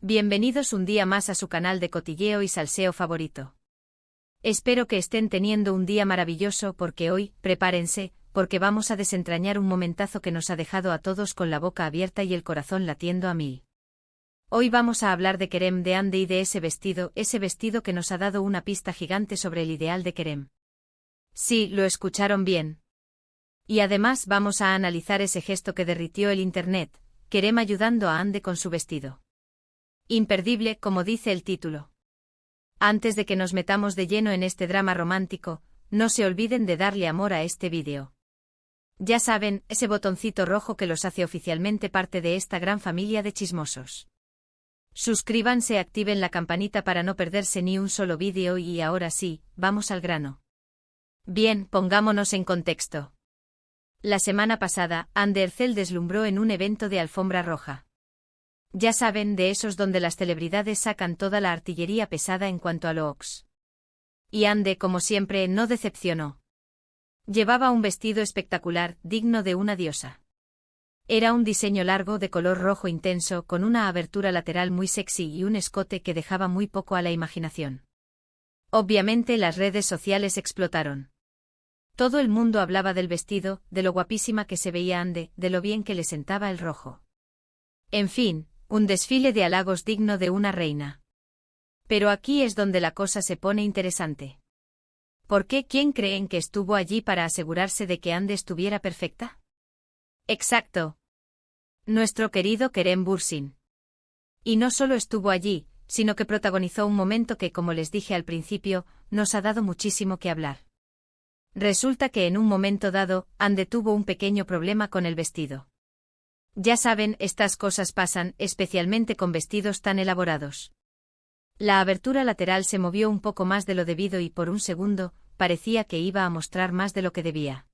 Bienvenidos un día más a su canal de cotilleo y salseo favorito. Espero que estén teniendo un día maravilloso porque hoy, prepárense, porque vamos a desentrañar un momentazo que nos ha dejado a todos con la boca abierta y el corazón latiendo a mil. Hoy vamos a hablar de Kerem de Ande y de ese vestido que nos ha dado una pista gigante sobre el ideal de Kerem. Sí, lo escucharon bien. Y además vamos a analizar ese gesto que derritió el internet, Kerem ayudando a Ande con su vestido. Imperdible, como dice el título. Antes de que nos metamos de lleno en este drama romántico, no se olviden de darle amor a este vídeo. Ya saben, ese botoncito rojo que los hace oficialmente parte de esta gran familia de chismosos. Suscríbanse, activen la campanita para no perderse ni un solo vídeo y ahora sí, vamos al grano. Bien, pongámonos en contexto. La semana pasada, Ande Erçel deslumbró en un evento de alfombra roja. Ya saben, de esos donde las celebridades sacan toda la artillería pesada en cuanto a looks. Y Ande, como siempre, no decepcionó. Llevaba un vestido espectacular, digno de una diosa. Era un diseño largo de color rojo intenso con una abertura lateral muy sexy y un escote que dejaba muy poco a la imaginación. Obviamente las redes sociales explotaron. Todo el mundo hablaba del vestido, de lo guapísima que se veía Ande, de lo bien que le sentaba el rojo. En fin, un desfile de halagos digno de una reina. Pero aquí es donde la cosa se pone interesante. ¿Por qué? ¿Quién creen que estuvo allí para asegurarse de que Ande estuviera perfecta? Exacto. Nuestro querido Kerem Bürsin. Y no solo estuvo allí, sino que protagonizó un momento que, como les dije al principio, nos ha dado muchísimo que hablar. Resulta que en un momento dado, Ande tuvo un pequeño problema con el vestido. Ya saben, estas cosas pasan, especialmente con vestidos tan elaborados. La abertura lateral se movió un poco más de lo debido y por un segundo, parecía que iba a mostrar más de lo que debía.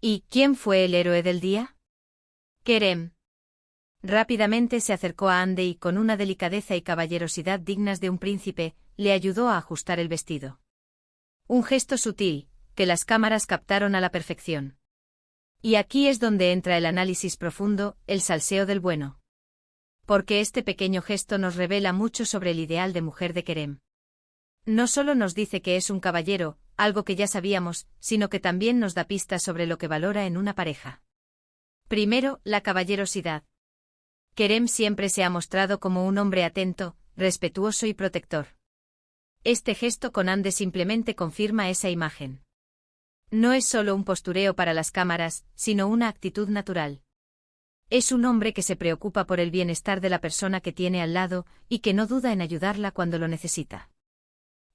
¿Y quién fue el héroe del día? Kerem. Rápidamente se acercó a Ande y con una delicadeza y caballerosidad dignas de un príncipe, le ayudó a ajustar el vestido. Un gesto sutil, que las cámaras captaron a la perfección. Y aquí es donde entra el análisis profundo, el salseo del bueno. Porque este pequeño gesto nos revela mucho sobre el ideal de mujer de Kerem. No solo nos dice que es un caballero, algo que ya sabíamos, sino que también nos da pistas sobre lo que valora en una pareja. Primero, la caballerosidad. Kerem siempre se ha mostrado como un hombre atento, respetuoso y protector. Este gesto con Ande simplemente confirma esa imagen. No es solo un postureo para las cámaras, sino una actitud natural. Es un hombre que se preocupa por el bienestar de la persona que tiene al lado y que no duda en ayudarla cuando lo necesita.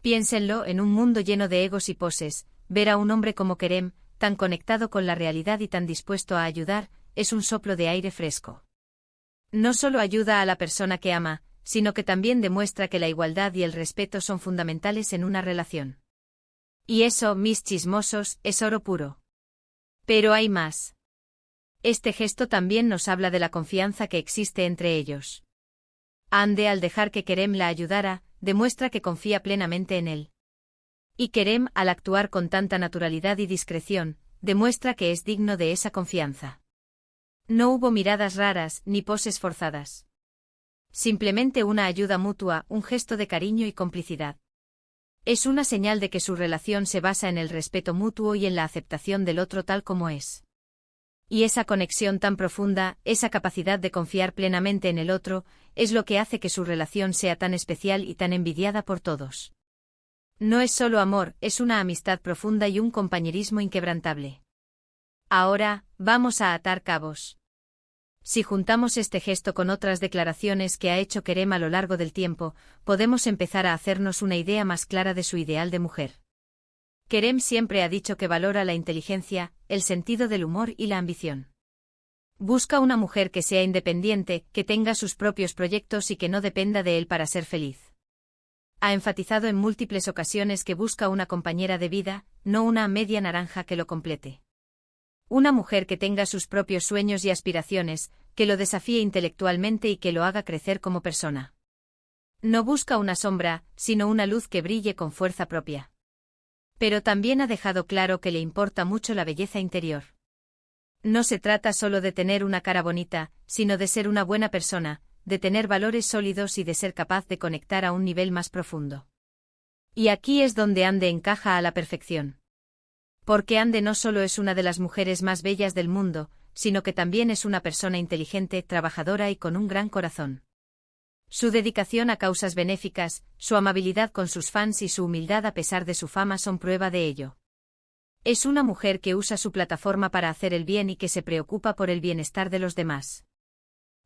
Piénsenlo, en un mundo lleno de egos y poses, ver a un hombre como Kerem, tan conectado con la realidad y tan dispuesto a ayudar, es un soplo de aire fresco. No solo ayuda a la persona que ama, sino que también demuestra que la igualdad y el respeto son fundamentales en una relación. Y eso, mis chismosos, es oro puro. Pero hay más. Este gesto también nos habla de la confianza que existe entre ellos. Ande, al dejar que Kerem la ayudara, demuestra que confía plenamente en él. Y Kerem, al actuar con tanta naturalidad y discreción, demuestra que es digno de esa confianza. No hubo miradas raras ni poses forzadas. Simplemente una ayuda mutua, un gesto de cariño y complicidad. Es una señal de que su relación se basa en el respeto mutuo y en la aceptación del otro tal como es. Y esa conexión tan profunda, esa capacidad de confiar plenamente en el otro, es lo que hace que su relación sea tan especial y tan envidiada por todos. No es solo amor, es una amistad profunda y un compañerismo inquebrantable. Ahora, vamos a atar cabos. Si juntamos este gesto con otras declaraciones que ha hecho Kerem a lo largo del tiempo, podemos empezar a hacernos una idea más clara de su ideal de mujer. Kerem siempre ha dicho que valora la inteligencia, el sentido del humor y la ambición. Busca una mujer que sea independiente, que tenga sus propios proyectos y que no dependa de él para ser feliz. Ha enfatizado en múltiples ocasiones que busca una compañera de vida, no una media naranja que lo complete. Una mujer que tenga sus propios sueños y aspiraciones, que lo desafíe intelectualmente y que lo haga crecer como persona. No busca una sombra, sino una luz que brille con fuerza propia. Pero también ha dejado claro que le importa mucho la belleza interior. No se trata solo de tener una cara bonita, sino de ser una buena persona, de tener valores sólidos y de ser capaz de conectar a un nivel más profundo. Y aquí es donde Ande encaja a la perfección. Porque Ande no solo es una de las mujeres más bellas del mundo, sino que también es una persona inteligente, trabajadora y con un gran corazón. Su dedicación a causas benéficas, su amabilidad con sus fans y su humildad a pesar de su fama son prueba de ello. Es una mujer que usa su plataforma para hacer el bien y que se preocupa por el bienestar de los demás.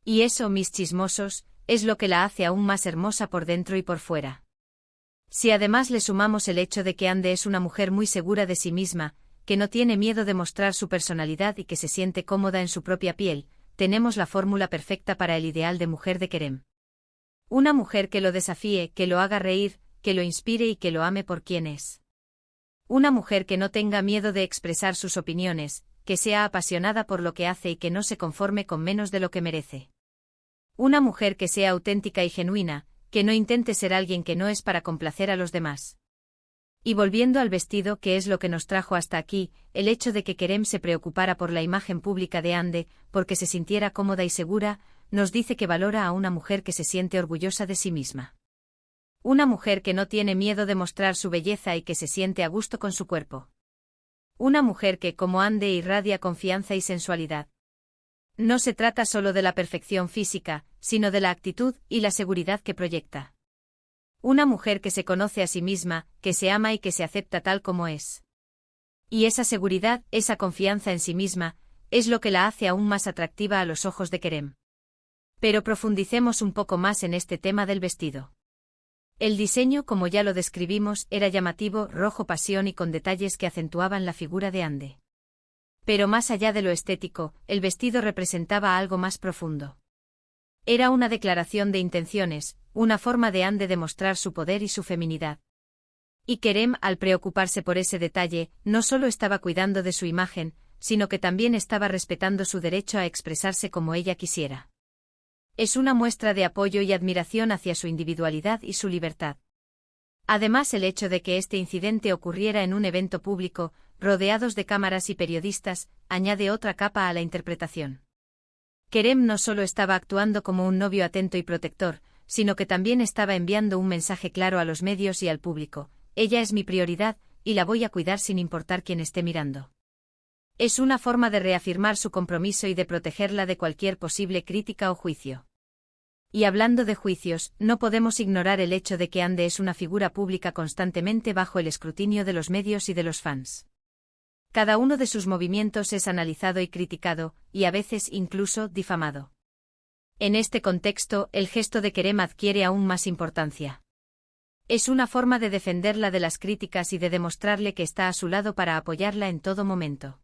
Y eso, mis chismosos, es lo que la hace aún más hermosa por dentro y por fuera. Si además le sumamos el hecho de que Ande es una mujer muy segura de sí misma, que no tiene miedo de mostrar su personalidad y que se siente cómoda en su propia piel, tenemos la fórmula perfecta para el ideal de mujer de Kerem. Una mujer que lo desafíe, que lo haga reír, que lo inspire y que lo ame por quien es. Una mujer que no tenga miedo de expresar sus opiniones, que sea apasionada por lo que hace y que no se conforme con menos de lo que merece. Una mujer que sea auténtica y genuina, que no intente ser alguien que no es para complacer a los demás. Y volviendo al vestido, que es lo que nos trajo hasta aquí, el hecho de que Kerem se preocupara por la imagen pública de Ande, porque se sintiera cómoda y segura, nos dice que valora a una mujer que se siente orgullosa de sí misma. Una mujer que no tiene miedo de mostrar su belleza y que se siente a gusto con su cuerpo. Una mujer que, como Ande, irradia confianza y sensualidad. No se trata solo de la perfección física, sino de la actitud y la seguridad que proyecta. Una mujer que se conoce a sí misma, que se ama y que se acepta tal como es. Y esa seguridad, esa confianza en sí misma, es lo que la hace aún más atractiva a los ojos de Kerem. Pero profundicemos un poco más en este tema del vestido. El diseño, como ya lo describimos, era llamativo, rojo pasión y con detalles que acentuaban la figura de Ande. Pero más allá de lo estético, el vestido representaba algo más profundo. Era una declaración de intenciones, una forma de Ande de mostrar su poder y su feminidad. Y Kerem, al preocuparse por ese detalle, no solo estaba cuidando de su imagen, sino que también estaba respetando su derecho a expresarse como ella quisiera. Es una muestra de apoyo y admiración hacia su individualidad y su libertad. Además, el hecho de que este incidente ocurriera en un evento público, rodeados de cámaras y periodistas, añade otra capa a la interpretación. Kerem no solo estaba actuando como un novio atento y protector, sino que también estaba enviando un mensaje claro a los medios y al público: ella es mi prioridad, y la voy a cuidar sin importar quién esté mirando. Es una forma de reafirmar su compromiso y de protegerla de cualquier posible crítica o juicio. Y hablando de juicios, no podemos ignorar el hecho de que Ande es una figura pública constantemente bajo el escrutinio de los medios y de los fans. Cada uno de sus movimientos es analizado y criticado, y a veces incluso difamado. En este contexto, el gesto de Kerem adquiere aún más importancia. Es una forma de defenderla de las críticas y de demostrarle que está a su lado para apoyarla en todo momento.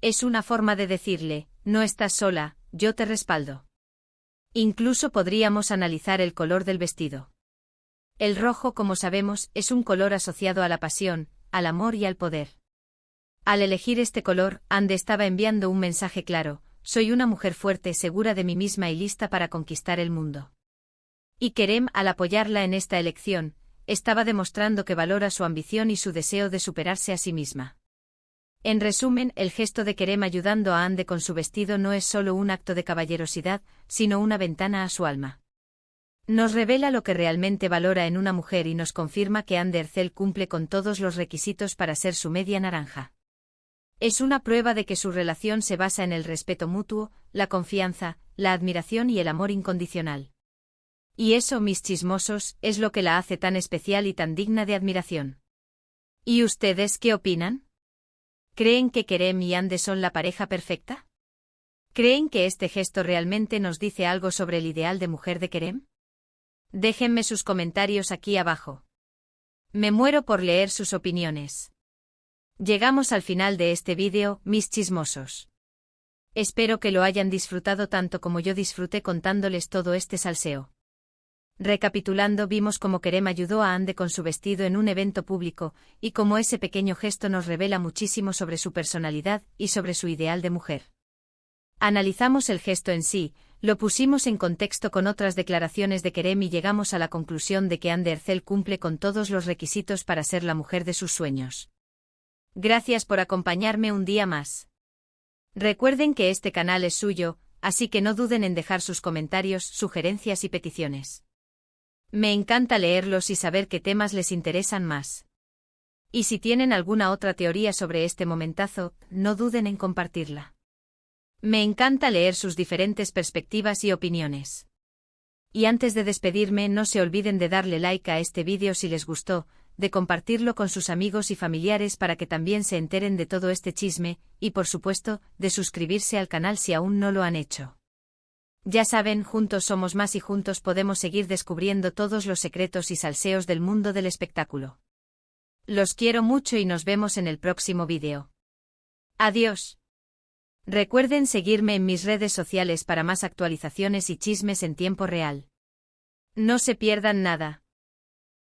Es una forma de decirle: no estás sola, yo te respaldo. Incluso podríamos analizar el color del vestido. El rojo, como sabemos, es un color asociado a la pasión, al amor y al poder. Al elegir este color, Ande estaba enviando un mensaje claro: soy una mujer fuerte, segura de mí misma y lista para conquistar el mundo. Y Kerem, al apoyarla en esta elección, estaba demostrando que valora su ambición y su deseo de superarse a sí misma. En resumen, el gesto de Kerem ayudando a Ande con su vestido no es solo un acto de caballerosidad, sino una ventana a su alma. Nos revela lo que realmente valora en una mujer y nos confirma que Ande Erçel cumple con todos los requisitos para ser su media naranja. Es una prueba de que su relación se basa en el respeto mutuo, la confianza, la admiración y el amor incondicional. Y eso, mis chismosos, es lo que la hace tan especial y tan digna de admiración. ¿Y ustedes qué opinan? ¿Creen que Kerem y Ande son la pareja perfecta? ¿Creen que este gesto realmente nos dice algo sobre el ideal de mujer de Kerem? Déjenme sus comentarios aquí abajo. Me muero por leer sus opiniones. Llegamos al final de este vídeo, mis chismosos. Espero que lo hayan disfrutado tanto como yo disfruté contándoles todo este salseo. Recapitulando, vimos cómo Kerem ayudó a Ande con su vestido en un evento público, y cómo ese pequeño gesto nos revela muchísimo sobre su personalidad y sobre su ideal de mujer. Analizamos el gesto en sí, lo pusimos en contexto con otras declaraciones de Kerem y llegamos a la conclusión de que Ande Erçel cumple con todos los requisitos para ser la mujer de sus sueños. Gracias por acompañarme un día más. Recuerden que este canal es suyo, así que no duden en dejar sus comentarios, sugerencias y peticiones. Me encanta leerlos y saber qué temas les interesan más. Y si tienen alguna otra teoría sobre este momentazo, no duden en compartirla. Me encanta leer sus diferentes perspectivas y opiniones. Y antes de despedirme, no se olviden de darle like a este vídeo si les gustó, de compartirlo con sus amigos y familiares para que también se enteren de todo este chisme, y por supuesto, de suscribirse al canal si aún no lo han hecho. Ya saben, juntos somos más y juntos podemos seguir descubriendo todos los secretos y salseos del mundo del espectáculo. Los quiero mucho y nos vemos en el próximo vídeo. Adiós. Recuerden seguirme en mis redes sociales para más actualizaciones y chismes en tiempo real. No se pierdan nada.